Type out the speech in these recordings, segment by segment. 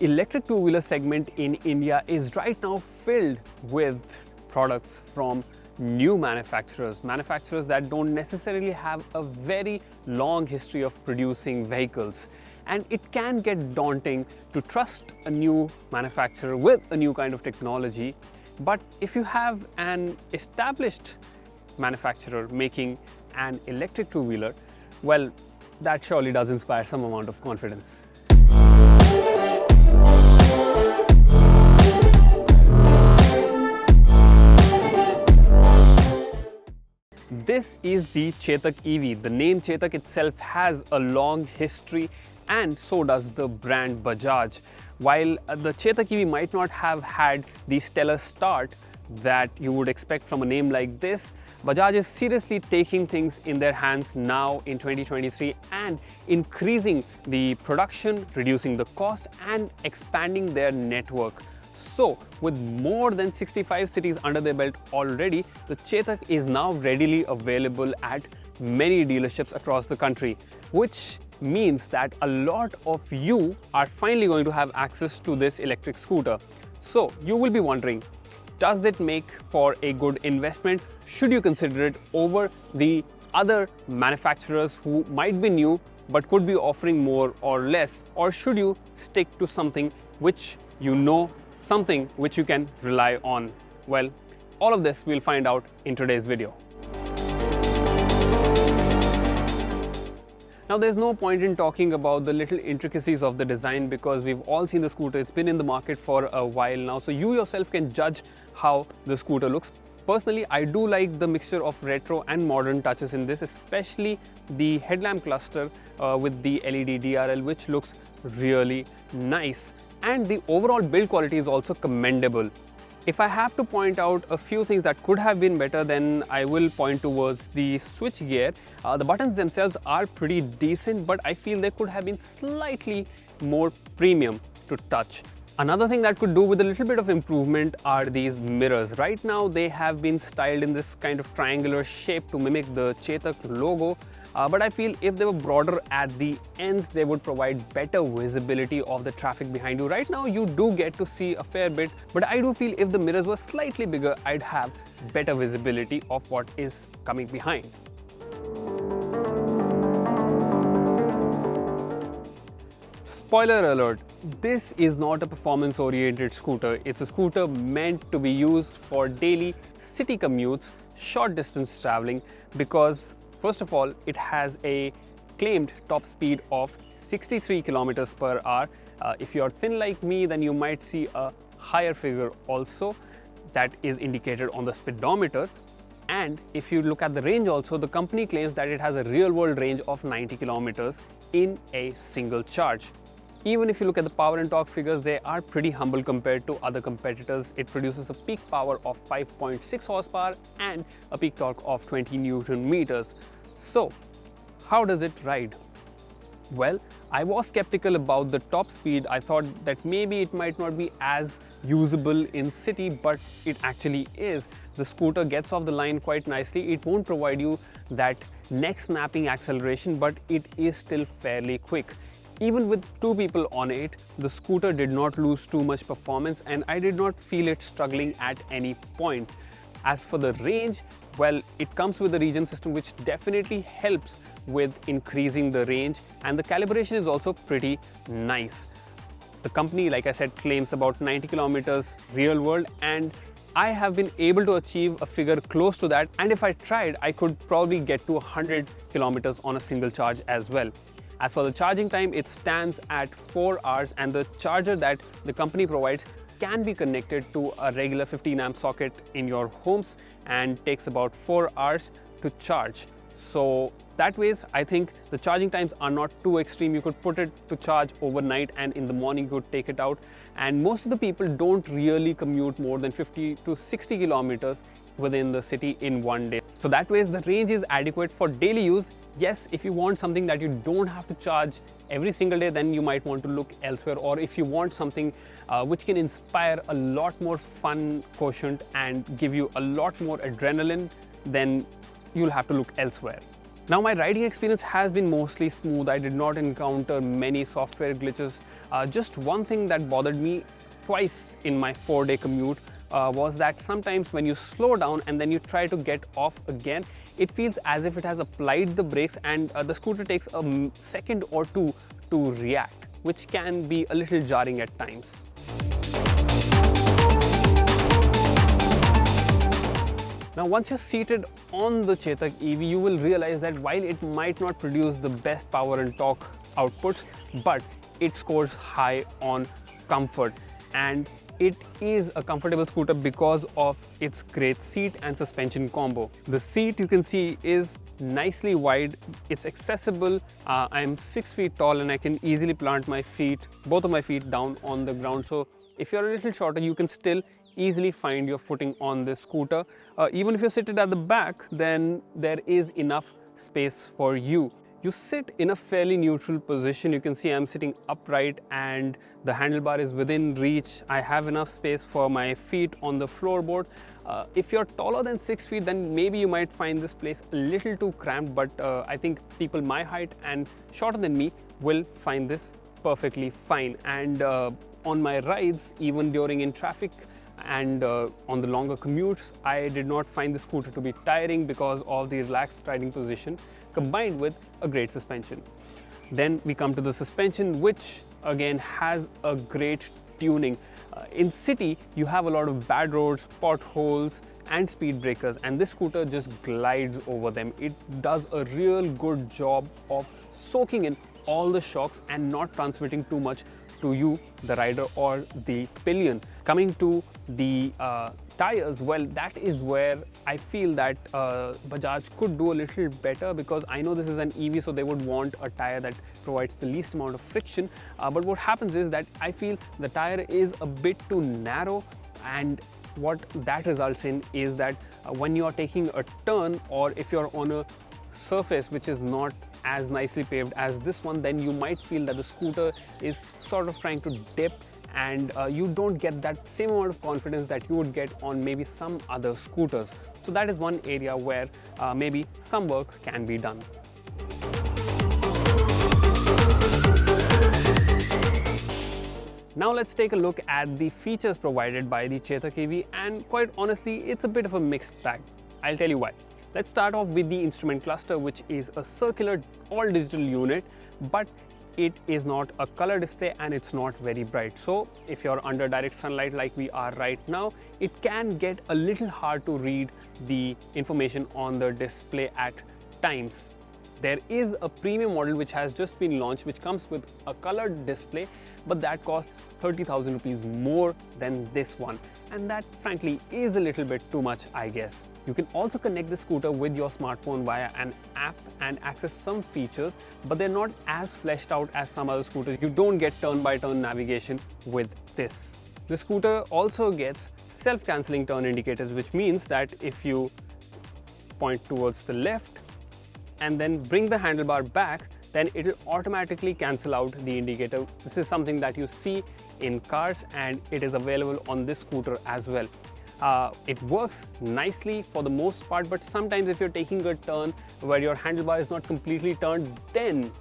electric two-wheeler segment in India is right now filled with products from new manufacturers that don't necessarily have a very long history of producing vehicles. And it can get daunting to trust a new manufacturer with a new kind of technology. But if you have an established manufacturer making an electric two-wheeler, well, that surely does inspire some amount of confidence. This is the Chetak EV. The name Chetak itself has a long history, and so does the brand Bajaj. While the Chetak EV might not have had the stellar start that you would expect from a name like this, Bajaj is seriously taking things in their hands now in 2023 and increasing the production, reducing the cost and expanding their network. So, with more than 65 cities under their belt already, the Chetak is now readily available at many dealerships across the country, which means that a lot of you are finally going to have access to this electric scooter. So, you will be wondering, does it make for a good investment? Should you consider it over the other manufacturers who might be new but could be offering more or less? Or should you stick to something which you know, something which you can rely on? Well, all of this we'll find out in today's video. Now, there's no point in talking about the little intricacies of the design because we've all seen the scooter. It's been in the market for a while now, so you yourself can judge how the scooter looks. Personally, I do like the mixture of retro and modern touches in this, especially the headlamp cluster with the LED DRL, which looks really nice. And the overall build quality is also commendable. If I have to point out a few things that could have been better, then I will point towards the switch gear. The buttons themselves are pretty decent, but I feel they could have been slightly more premium to touch. Another thing that could do with a little bit of improvement are these mirrors. Right now they have been styled in this kind of triangular shape to mimic the Chetak logo. But I feel if they were broader at the ends, they would provide better visibility of the traffic behind you. Right now, you do get to see a fair bit, but I do feel if the mirrors were slightly bigger, I'd have better visibility of what is coming behind. Spoiler alert, this is not a performance-oriented scooter. It's a scooter meant to be used for daily city commutes, short distance traveling, because first of all, it has a claimed top speed of 63 kilometers per hour. If you're thin like me, then you might see a higher figure also that is indicated on the speedometer. And if you look at the range also, the company claims that it has a real-world range of 90 kilometers in a single charge. Even if you look at the power and torque figures, they are pretty humble compared to other competitors. It produces a peak power of 5.6 horsepower and a peak torque of 20 Newton meters. So, how does it ride? Well, I was skeptical about the top speed. I thought that maybe it might not be as usable in city, but it actually is. The scooter gets off the line quite nicely. It won't provide you that neck-snapping acceleration, but it is still fairly quick. Even with two people on it, the scooter did not lose too much performance, and I did not feel it struggling at any point. As for the range, well, it comes with a regen system which definitely helps with increasing the range, and the calibration is also pretty nice. The company, like I said, claims about 90 kilometers real world, and I have been able to achieve a figure close to that, and if I tried, I could probably get to 100 kilometers on a single charge as well. As for the charging time, it stands at 4 hours, and the charger that the company provides can be connected to a regular 15 amp socket in your homes and takes about 4 hours to charge. So that ways, I think the charging times are not too extreme. You could put it to charge overnight, and in the morning you could take it out. And most of the people don't really commute more than 50 to 60 kilometers within the city in one day. So that ways, the range is adequate for daily use. Yes, if you want something that you don't have to charge every single day, then you might want to look elsewhere. Or if you want something which can inspire a lot more fun quotient and give you a lot more adrenaline, then you'll have to look elsewhere. Now, my riding experience has been mostly smooth. I did not encounter many software glitches Just one thing that bothered me twice in my 4-day commute was that sometimes when you slow down and then you try to get off again, it feels as if it has applied the brakes, and the scooter takes a second or two to react, which can be a little jarring at times. Now, once you're seated on the Chetak EV, you will realize that while it might not produce the best power and torque outputs, but it scores high on comfort, and it is a comfortable scooter because of its great seat and suspension combo. The seat, you can see, is nicely wide. It's accessible. I'm 6 feet tall and I can easily plant my feet, both of my feet, down on the ground. So if you're a little shorter, you can still easily find your footing on this scooter. Even if you're seated at the back, then there is enough space for you. You sit in a fairly neutral position. You can see I'm sitting upright and the handlebar is within reach. I have enough space for my feet on the floorboard. If you're taller than 6 feet, then maybe you might find this place a little too cramped, but I think people my height and shorter than me will find this perfectly fine. And on my rides, even during in traffic and on the longer commutes, I did not find the scooter to be tiring because of the relaxed riding position combined with a great suspension. Then we come to the suspension, which again has a great tuning. In city, you have a lot of bad roads, potholes and speed breakers, and this scooter just glides over them. It does a real good job of soaking in all the shocks and not transmitting too much to you, the rider, or the pillion. Coming to the tires, well, that is where I feel that Bajaj could do a little better, because I know this is an EV, so they would want a tire that provides the least amount of friction. But what happens is that I feel the tire is a bit too narrow, and what that results in is that when you are taking a turn, or if you're on a surface which is not as nicely paved as this one, then you might feel that the scooter is sort of trying to dip, and you don't get that same amount of confidence that you would get on maybe some other scooters. So that is one area where maybe some work can be done. Now let's take a look at the features provided by the Chetak EV, and quite honestly, it's a bit of a mixed bag. I'll tell you why. Let's start off with the instrument cluster, which is a circular all-digital unit, but it is not a color display and it's not very bright. So if you're under direct sunlight like we are right now, it can get a little hard to read the information on the display at times. There is a premium model which has just been launched, which comes with a colored display, but that costs 30,000 rupees more than this one. And that frankly is a little bit too much, I guess. You can also connect the scooter with your smartphone via an app and access some features, but they're not as fleshed out as some other scooters. You don't get turn-by-turn navigation with this. The scooter also gets self-cancelling turn indicators, which means that if you point towards the left and then bring the handlebar back, then it will automatically cancel out the indicator. This is something that you see in cars, and it is available on this scooter as well. It works nicely for the most part, but sometimes if you're taking a turn where your handlebar is not completely turned, then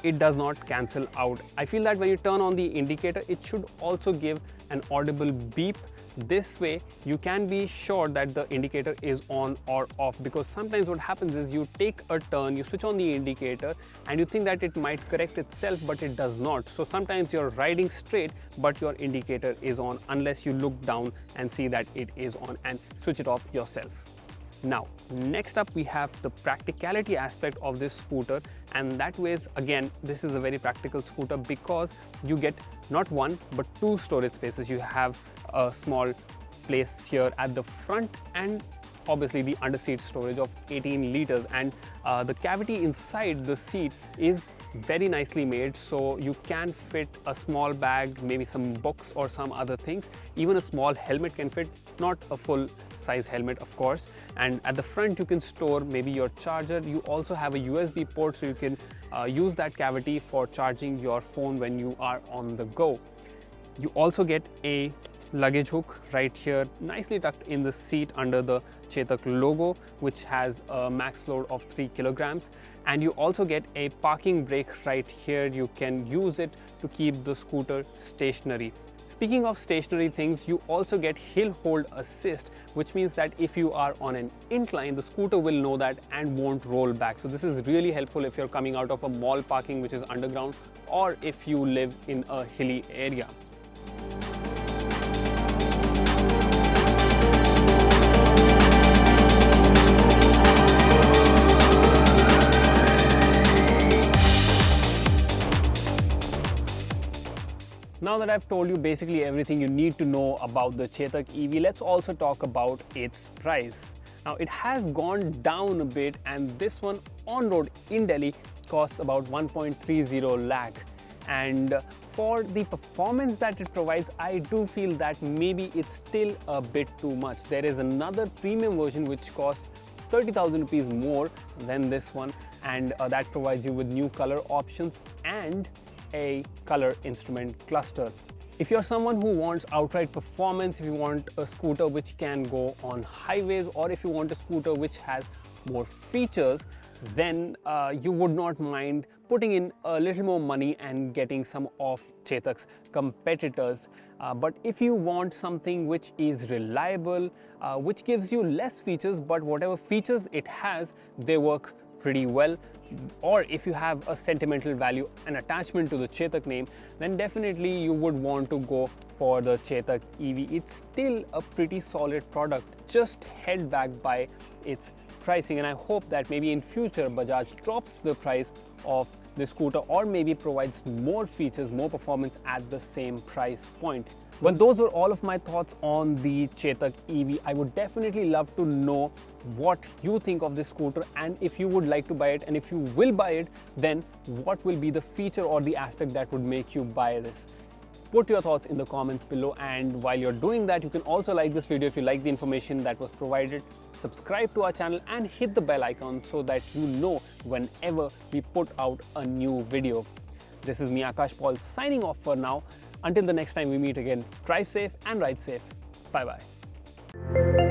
it does not cancel out. I feel that when you turn on the indicator, it should also give an audible beep. This way you can be sure that the indicator is on or off, because sometimes what happens is you take a turn, you switch on the indicator and you think that it might correct itself, but it does not. So sometimes you're riding straight but your indicator is on, unless you look down and see that it is on and switch it off yourself. Now, next up we have the practicality aspect of this scooter, and that way is, again, this is a very practical scooter because you get not one but two storage spaces. You have a small place here at the front and obviously the underseat storage of 18 liters, and the cavity inside the seat is very nicely made, so you can fit a small bag, maybe some books or some other things. Even a small helmet can fit, not a full size helmet of course. And at the front you can store maybe your charger. You also have a USB port, so you can use that cavity for charging your phone when you are on the go. You also get a luggage hook right here, nicely tucked in the seat under the Chetak logo, which has a max load of 3 kilograms. And you also get a parking brake right here. You can use it to keep the scooter stationary. Speaking of stationary things, you also get hill hold assist, which means that if you are on an incline, the scooter will know that and won't roll back. So this is really helpful if you're coming out of a mall parking which is underground, or if you live in a hilly area. Now that I've told you basically everything you need to know about the Chetak EV, let's also talk about its price. Now it has gone down a bit, and this one on road in Delhi costs about 1.30 lakh. And for the performance that it provides, I do feel that maybe it's still a bit too much. There is another premium version which costs 30,000 rupees more than this one, and that provides you with new color options and a color instrument cluster. If you're someone who wants outright performance, if you want a scooter which can go on highways, or if you want a scooter which has more features, then you would not mind putting in a little more money and getting some of Chetak's competitors. But if you want something which is reliable, which gives you less features, but whatever features it has, they work pretty well, or if you have a sentimental value and attachment to the Chetak name, then definitely you would want to go for the Chetak EV. It's still a pretty solid product, just held back by its pricing, and I hope that maybe in future Bajaj drops the price of the scooter, or maybe provides more features, more performance at the same price point. Well, those were all of my thoughts on the Chetak EV. I would definitely love to know what you think of this scooter, and if you would like to buy it, and if you will buy it, then what will be the feature or the aspect that would make you buy this. Put your thoughts in the comments below, and while you're doing that, you can also like this video if you like the information that was provided, subscribe to our channel and hit the bell icon so that you know whenever we put out a new video. This is me, Akash Paul, signing off for now. Until the next time we meet again, drive safe and ride safe. Bye bye.